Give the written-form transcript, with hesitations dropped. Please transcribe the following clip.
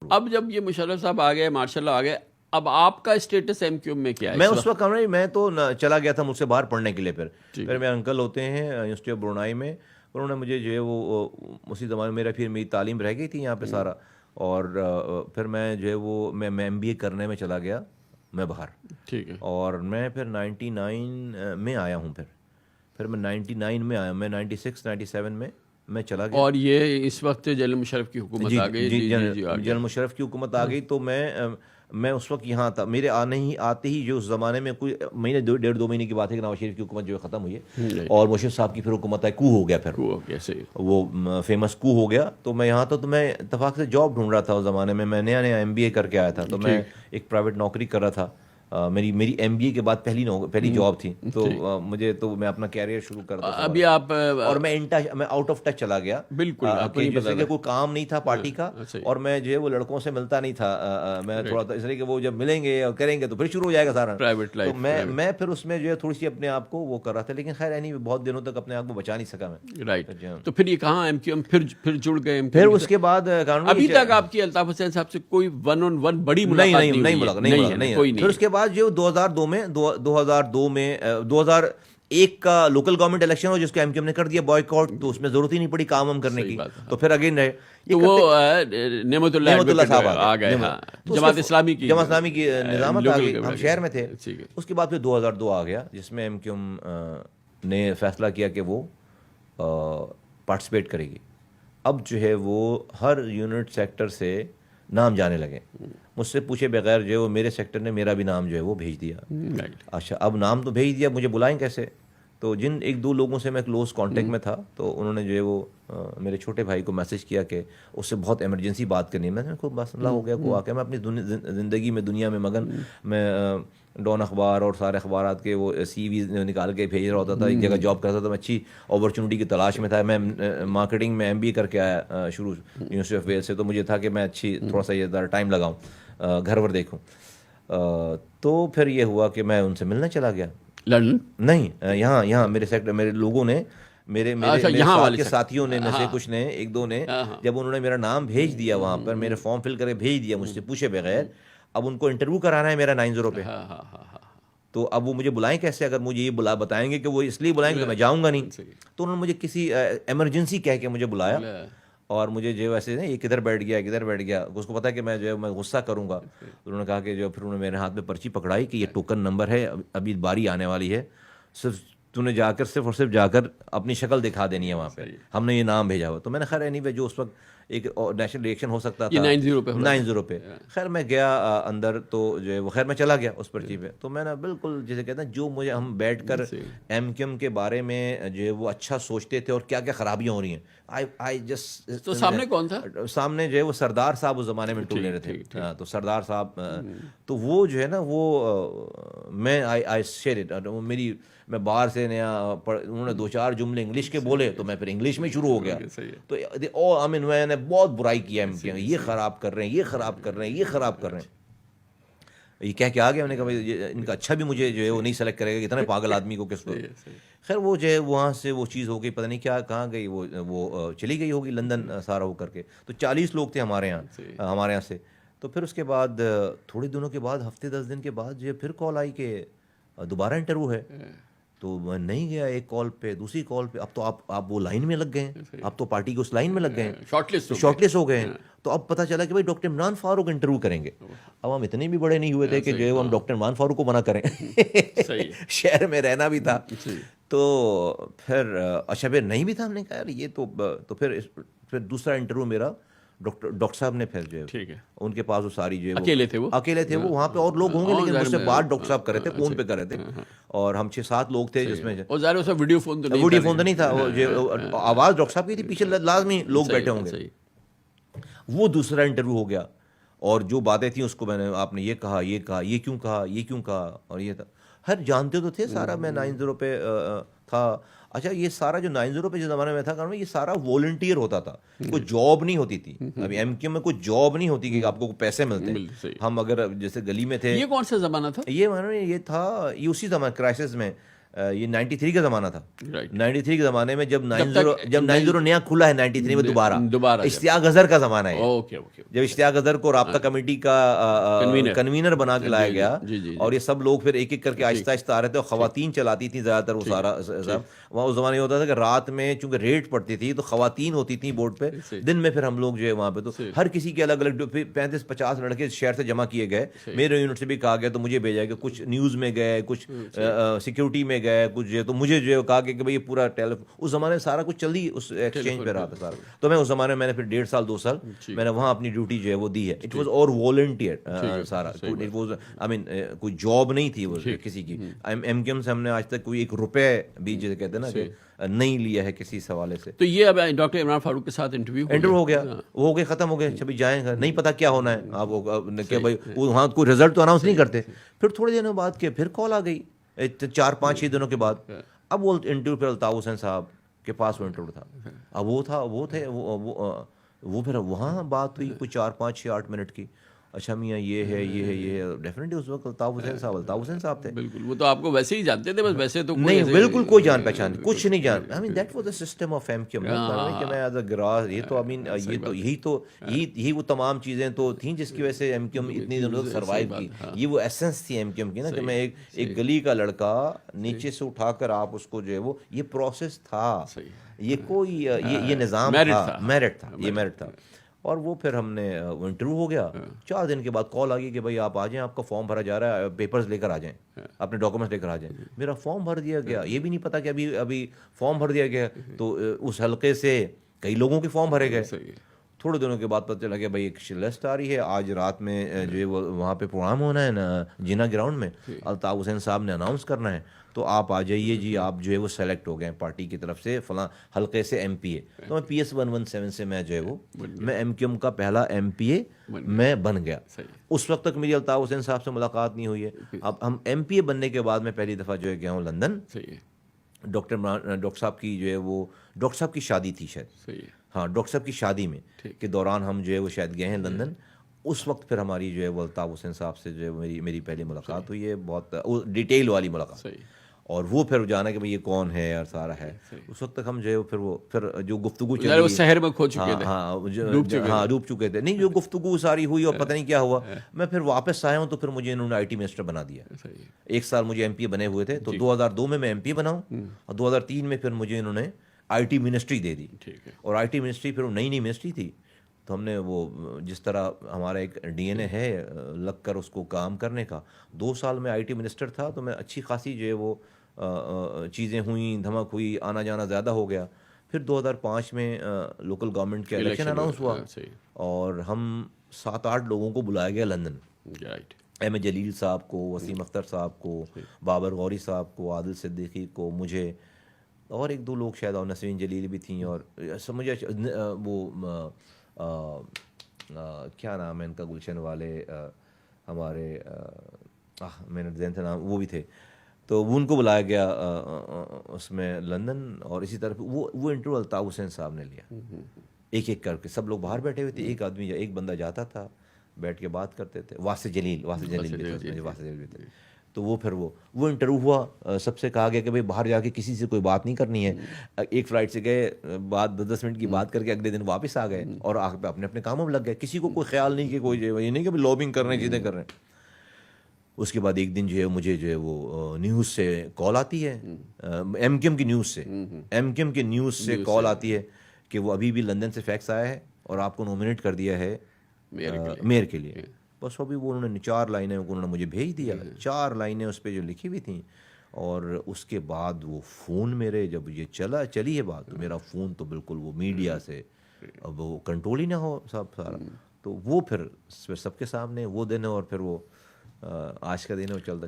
ہوا. اب جب یہ مشرف صاحب آ گئے، ماشاء اللہ آ گئے، اب آپ کا اسٹیٹس ایم کیو ایم میں کیا ہے؟ میں اس وقت میں تو چلا گیا تھا مجھ سے باہر پڑھنے کے لیے. پھر میرے انکل ہوتے ہیں یونیورسٹی آف برونائی میں، انہوں نے مجھے جو ہے وہ اسی زمانے میں میری تعلیم رہ گئی تھی یہاں پہ سارا، اور پھر میں جو ہے وہ میں ایم بی اے کرنے میں چلا گیا میں باہر. ٹھیک ہے. اور میں پھر 99 میں آیا ہوں. پھر میں 99 میں آیا، میں 96 97 میں چلا گیا. اور یہ اس وقت جنرل مشرف کی حکومت آ گئی. جنرل مشرف کی حکومت آ گئی تو میں اس وقت یہاں تھا. میرے آتے ہی جو اس زمانے میں کوئی مہینے 1.5-2 مہینے کی بات ہے کہ نواز شریف کی حکومت جو ہے ختم ہوئی ہے، اور مشرف صاحب کی پھر حکومت آئی. کو ہو گیا، پھر وہ فیمس کو ہو گیا. تو میں یہاں تھا، تو میں اتفاق سے جاب ڈھونڈ رہا تھا اس زمانے میں. میں نیا ایم بی اے کر کے آیا تھا، تو میں ایک پرائیویٹ نوکری کر رہا تھا. میری ایم بی اے کے بعد پہلی جاب تھی. تو میں اپنا کیریئر شروع کرتا تھا. ابھی آپ اور میں آؤٹ آف ٹچ چلا گیا بالکل، جیسے کہ کوئی کام نہیں تھا پارٹی کا، اور میں جو ہے وہ لڑکوں سے ملتا نہیں تھا. میں تھوڑا اس لیے کہ وہ جب ملیں گے اور کریں گے تو پھر شروع ہو جائے گا سارا پرائیویٹ لائف. تو میں پھر اس میں جو ہے تھوڑی سی اپنے آپ کو وہ کر رہا تھا. لیکن خیر بہت دنوں تک اپنے آپ کو بچا نہیں سکا میں. رائٹ. تو پھر یہ کہاں ایم کیو ایم پھر جڑ گئے؟ پھر اس کے بعد ابھی تک آپ کی الطاف حسین صاحب سے کوئی 1-on-1 بڑی ملاقات نہیں. پھر اس کے بعد جو 2002 میں 2001 کا لوکل گورنمنٹ الیکشن ہو جس کو ایم کیو ایم نے کر دیا بائیکاٹ، تو اس میں ضرورت ہی نہیں پڑی کام کرنے کی. تو پھر اگین رہے تو وہ نعمت اللہ صاحب آ گئے. جماعت اسلامی کی نظامت آ گئی، ہم شہر میں تھے. اس کے بعد پھر 2002 آ گیا جس میں ایم کیو ایم نے فیصلہ کیا کہ وہ پارٹیسپیٹ کرے گی. اب جو ہے وہ ہر یونٹ سیکٹر سے نام جانے لگے. مجھ سے پوچھے بغیر جو ہے وہ میرے سیکٹر نے میرا بھی نام جو ہے وہ بھیج دیا. اچھا اب نام تو بھیج دیا، مجھے بلائیں کیسے؟ تو جن 1-2 لوگوں سے میں کلوز کانٹیکٹ میں تھا، تو انہوں نے جو ہے وہ میرے چھوٹے بھائی کو میسج کیا کہ اس سے بہت ایمرجنسی بات کرنی ہے. میں نے کوئی مسئلہ ہو گیا، کوئی واقعہ، میں اپنی زندگی میں دنیا میں مگن. میں ڈون اخبار اور سارے اخبارات کے وہ سی وی نکال کے بھیج رہا ہوتا تھا. ایک جگہ جاب کرتا تھا، میں اچھی اپرچونٹی کی تلاش میں تھا. میں مارکیٹنگ میں ایم بی اے کر کے آیا شروع یونیورسٹی آف ویلز سے. تو مجھے تھا کہ میں اچھی تھوڑا سا یہ ٹائم لگاؤں، گھر ور دیکھوں. تو پھر یہ ہوا کہ میں ان سے ملنے چلا گیا. لندن نہیں، یہاں میرے سیکٹر، میرے لوگوں نے میرے ساتھ کے ساتھیوں نے میں سے کچھ نے 1-2 نے جب انہوں نے میرا نام بھیج دیا وہاں پر، میرے فارم فل کر کے بھیج دیا مجھ سے پوچھے بغیر. اب ان کو انٹرویو کرانا ہے میرا 90 پہ. تو اب وہ مجھے بلائیں کیسے؟ اگر مجھے یہ بتائیں گے کہ وہ اس لیے بلائیں گے تو میں جاؤں گا نہیں. تو انہوں نے مجھے کسی ایمرجنسی کہہ کے مجھے بلایا، اور مجھے جو ویسے یہ کدھر بیٹھ گیا. اس کو پتا کہ میں جو ہے میں غصہ کروں گا. انہوں نے کہا کہ جو پھر انہوں نے میرے ہاتھ میں پرچی پکڑائی کہ یہ ٹوکن نمبر ہے، ابھی باری آنے والی ہے، صرف تو نے صرف جا کر اپنی شکل دکھا دینی ہے وہاں پہ، ہم نے یہ نام بھیجا ہوا. تو میں نے خیر اینی وے جو اس وقت ایک نیشنل ریئیکشن ہو سکتا تھا 90 پہ، خیر میں گیا اندر. تو جو ہے وہ خیر میں چلا گیا اس پرچی پہ. تو میں نے بالکل جیسے کہتے ہیں جو مجھے ہم بیٹھ کر ایم کیو ایم کے بارے میں جو ہے وہ اچھا سوچتے تھے اور کیا کیا خرابیاں ہو رہی ہیں. تو سامنے کون تھا؟ سامنے جو ہے وہ سردار صاحب اس زمانے میں ٹولے رہے تھے. تو سردار صاحب، تو وہ جو ہے نا وہ میں میں باہر سے نیا انہوں نے 2-4 جملے انگلش کے بولے تو میں پھر انگلش میں شروع ہو گیا. تو میں نے بہت برائی کیا ہے، یہ خراب کر رہے ہیں، یہ خراب کر رہے ہیں، یہ خراب کر رہے ہیں. یہ کہہ کے آ گیا. میں نے کہا ان کا اچھا بھی مجھے جو ہے وہ نہیں سلیکٹ کرے گا، اتنے پاگل آدمی کو کس کو. خیر وہ جو ہے وہاں سے وہ چیز ہو گئی، پتہ نہیں کیا کہاں گئی، وہ چلی گئی ہوگی لندن سارا ہو کر کے. تو 40 لوگ تھے ہمارے یہاں سے. تو پھر اس کے بعد تھوڑے دنوں کے بعد، ہفتے 10 دن کے بعد جو پھر کال آئی کہ دوبارہ انٹرویو ہے. تو میں نہیں گیا. ایک کال پہ، دوسری کال پہ. اب تو آپ وہ لائن میں لگ گئے ہیں، اب تو پارٹی کے اس لائن میں لگ گئے ہیں، شارٹ لسٹ ہو گئے ہیں. تو اب پتہ چلا کہ بھائی ڈاکٹر عمران فاروق انٹرویو کریں گے. اب ہم اتنے بھی بڑے نہیں ہوئے تھے کہ جو ہے ہم ڈاکٹر عمران فاروق کو منع کریں. شہر میں رہنا بھی تھا. تو پھر اچھا پھر نہیں بھی تھا. ہم نے کہا یار یہ تو پھر دوسرا انٹرویو میرا ڈاکٹر صاحب نے پھر جو ہے ان کے پاس وہ ساری جو ہے اکیلے تھے وہ وہاں پہ اور لوگ ہوں گے لیکن مجھ سے بات ڈاکٹر صاحب کر رہے تھے، فون پہ کر رہے تھے. اور ہم 6-7 لوگ تھے جس میں ویڈیو فون تو نہیں تھا. آواز ڈاکٹر صاحب کی تھی، پیچھے لازمی لوگ بیٹھے ہوں گے. وہ دوسرا انٹرویو ہو گیا اور جو باتیں تھیں اس کو میں نے، آپ نے یہ کہا، یہ کیوں کہا اور یہ تھا. ہر جانتے تو تھے سارا. میں 90 پہ تھا. اچھا یہ سارا جو 90 پہ جس زمانے میں تھا یہ سارا والنٹیئر ہوتا تھا، کوئی جاب نہیں ہوتی تھی. ابھی ایم کیو میں کوئی جاب نہیں ہوتی کہ آپ کو پیسے ملتے ہیں. ہم اگر جیسے گلی میں تھے. یہ کون سا زمانہ تھا؟ یہ تھا اسی زمانے کرائسس میں یہ 93 کا زمانہ تھا. Right. 93 کے زمانے میں جب 90 نیا کھلا ہے 93 میں دوبارہ اشتیاق اظہر کا زمانہ ہے. جب اشتیاق اظہر کو رابطہ کمیٹی کا کنوینر بنا کے لایا گیا اور یہ سب لوگ پھر ایک ایک کر کے آہستہ آہستہ آ رہے تھے اور خواتین چلاتی تھیں زیادہ تر وہ سارا سب. وہاں اس زمانے یہ ہوتا تھا کہ رات میں چونکہ ریٹ پڑتی تھی تو خواتین ہوتی تھیں بورڈ پہ, دن میں پھر ہم لوگ جو ہے وہاں پہ تو ہر کسی کے الگ الگ 35-50 لڑکے شہر سے جمع کیے گئے. میرے یونٹ سے بھی کہا گیا تو مجھے بھیجا گیا, کچھ نیوز میں گئے, کچھ سیکورٹی میں گئے, کچھ جو تو مجھے جو کہا کہ بھائی یہ پورا اس زمانے میں سارا کچھ چل ہی اس ایکسچینج پہ رہا تھا سارا. تو میں اس زمانے میں نے پھر 1.5 سال 2 سال میں نے وہاں اپنی ڈیوٹی جو ہے وہ دی ہے. اٹ واز اور والنٹیئر سارا, اٹ واز آئی مین کوئی جاب نہیں تھی وہ کسی کی. ایم کیو ایم سے ہم نے آج تک کوئی 1 روپے بھی جیسے کہتے ہیں نا کہ نہیں لیا ہے کسی اس حوالے سے. تو یہ اب ڈاکٹر عمران فاروق کے ساتھ انٹرویو ہو گیا, وہ ہو گیا, ختم ہو گیا. اچھا بھائی جائیں گا, نہیں پتا کیا ہونا ہے آپ کہ بھائی وہاں کوئی رزلٹ تو اناؤنس نہیں کرتے. پھر تھوڑے دنوں بعد کے پھر کال آ گئی 4-5 دنوں کے بعد. اب وہ انٹرویو پھر الطاف حسین صاحب کے پاس وہ انٹرویو تھا. اب وہ تھے وہ پھر وہاں بات ہوئی کوئی 4-5-6-8 منٹ کی. اچھا میاں یہ ہے ڈیفینیٹلی اس وقت الطاف حسین صاحب تھے. بالکل, وہ تو آپ کو ویسے ہی جانتے تھے, بس ویسے تو نہیں بالکل کوئی جان پہچان کچھ نہیں جان. I mean that was the system of M Q M کہ میں ایز اے گراس یہ تو آئی مین یہی وہ تمام چیزیں تو تھیں جس کی وجہ سے ایم کیو ایم اتنی دنوں تک سروائیو کی. یہ وہ ایسنس تھی ایم کیو ایم کی نا کہ میں ایک گلی کا لڑکا نیچے سے اٹھا کر آپ اس کو جو ہے وہ یہ پروسیس تھا, یہ کوئی یہ نظام تھا, میرٹ تھا. اور وہ پھر ہم نے انٹرویو ہو گیا. 4 دن کے بعد کال آ گئی کہ بھائی آپ آ جائیں, آپ کا فارم بھرا جا رہا ہے, پیپرز لے کر آ جائیں, اپنے ڈاکومنٹس لے کر آ جائیں. میرا فارم بھر دیا گیا, یہ بھی نہیں پتا کہ ابھی فارم بھر دیا گیا. تو اس حلقے سے کئی لوگوں کے فارم بھرے گئے. تھوڑے دنوں کے بعد پتہ چلا کہ بھائی ایک لسٹ آ رہی ہے, آج رات میں جو ہے وہاں پہ پروگرام ہونا ہے نا جینا گراؤنڈ میں, الطاف حسین صاحب نے اناؤنس کرنا ہے, تو آپ آ جائیے جی, آپ جو ہے وہ سلیکٹ ہو گئے ہیں پارٹی کی طرف سے فلاں حلقے سے ایم پی اے. تو میں پی ایس 117 سے میں جو ہے وہ میں ایم کیو ایم کا پہلا ایم پی اے میں بن گیا. اس وقت تک میری الطاف حسین صاحب سے ملاقات نہیں ہوئی ہے. اب ہم ایم پی اے بننے کے بعد میں پہلی دفعہ جو ہے گیا ہوں لندن. ڈاکٹر صاحب کی جو ہے وہ ڈاکٹر صاحب کی شادی تھی شاید, ہاں ڈاکٹر صاحب کی شادی میں کے دوران ہم جو ہے وہ شاید گئے ہیں لندن. اس وقت پھر ہماری جو ہے وہ الطاف حسین صاحب سے جو ہے میری پہلی ملاقات ہوئی ہے, بہت ڈیٹیل والی ملاقات. اور وہ پھر جانا کہ بھئی یہ کون ہے اور سارا ہے. اس وقت تک ہم جو ہے پھر جو گفتگو چلی وہ شہر میں کھو چکے تھے, ہاں ڈوب چکے تھے. نہیں جو گفتگو ساری ہوئی اور پتہ نہیں کیا ہوا. میں پھر واپس آیا ہوں تو پھر مجھے انہوں نے آئی ٹی منسٹر بنا دیا. 1 سال مجھے ایم پی اے بنے ہوئے تھے, تو 2002 میں ایم پی اے بنا ہوں اور 2003 میں پھر مجھے انہوں نے آئی ٹی منسٹری دے دی. اور آئی ٹی منسٹری پھر نئی منسٹری تھی, تو ہم نے وہ جس طرح ہمارا ایک ڈی این اے ہے لگ کر اس کو کام کرنے کا. 2 سال میں آئی ٹی منسٹر تھا, تو میں اچھی خاصی جو ہے وہ چیزیں ہوئیں, دھمک ہوئی, آنا جانا زیادہ ہو گیا. پھر 2005 میں لوکل گورنمنٹ کے الیکشن اناؤنس ہوا اور ہم 7-8 لوگوں کو بلایا گیا لندن. ایم اے جلیل صاحب کو, وسیم اختر صاحب کو, بابر غوری صاحب کو, عادل صدیقی کو, مجھے اور 1-2 لوگ شاید, اور نسرین جلیل بھی تھیں, اور مجھے وہ کیا نام ہے ان کا, گلشن والے ہمارے میں نے ذہن سے نام, وہ بھی تھے. تو وہ ان کو بلایا گیا اس میں لندن. اور اسی طرح وہ انٹرویو الطاف حسین صاحب نے لیا, ایک ایک کر کے. سب لوگ باہر بیٹھے ہوئے تھے, ایک بندہ جاتا تھا, بیٹھ کے بات کرتے تھے. واسع جلیل بھی تھے. تو وہ پھر وہ انٹرویو ہوا, سب سے کہا گیا کہ بھائی باہر جا کے کسی سے کوئی بات نہیں کرنی ہے. ایک فلائٹ سے گئے, بات 10 منٹ کی بات کر کے اگلے دن واپس آ گئے اور اپنے اپنے کاموں میں لگ گئے. کسی کو کوئی خیال نہیں کہ کوئی یہ نہیں کہ لابنگ کر رہے ہیں, چیزیں کر رہے ہیں. اس کے بعد ایک دن جو ہے مجھے جو ہے وہ نیوز سے کال آتی ہے, ایم کیو ایم کی نیوز سے کال آتی ہے کہ وہ ابھی بھی لندن سے فیکس آیا ہے اور آپ کو نومینیٹ کر دیا ہے میئر کے لیے. بس ابھی وہ انہوں نے 4 لائنیں انہوں نے مجھے بھیج دیا, 4 لائنیں اس پہ جو لکھی ہوئی تھیں. اور اس کے بعد وہ فون میرے جب یہ چلی ہے بات, تو میرا فون تو بالکل وہ میڈیا سے اب وہ کنٹرول ہی نہ ہو صاحب سارا. تو وہ پھر سب کے سامنے وہ دن, اور پھر وہ آج کا دن ہے وہ چلتا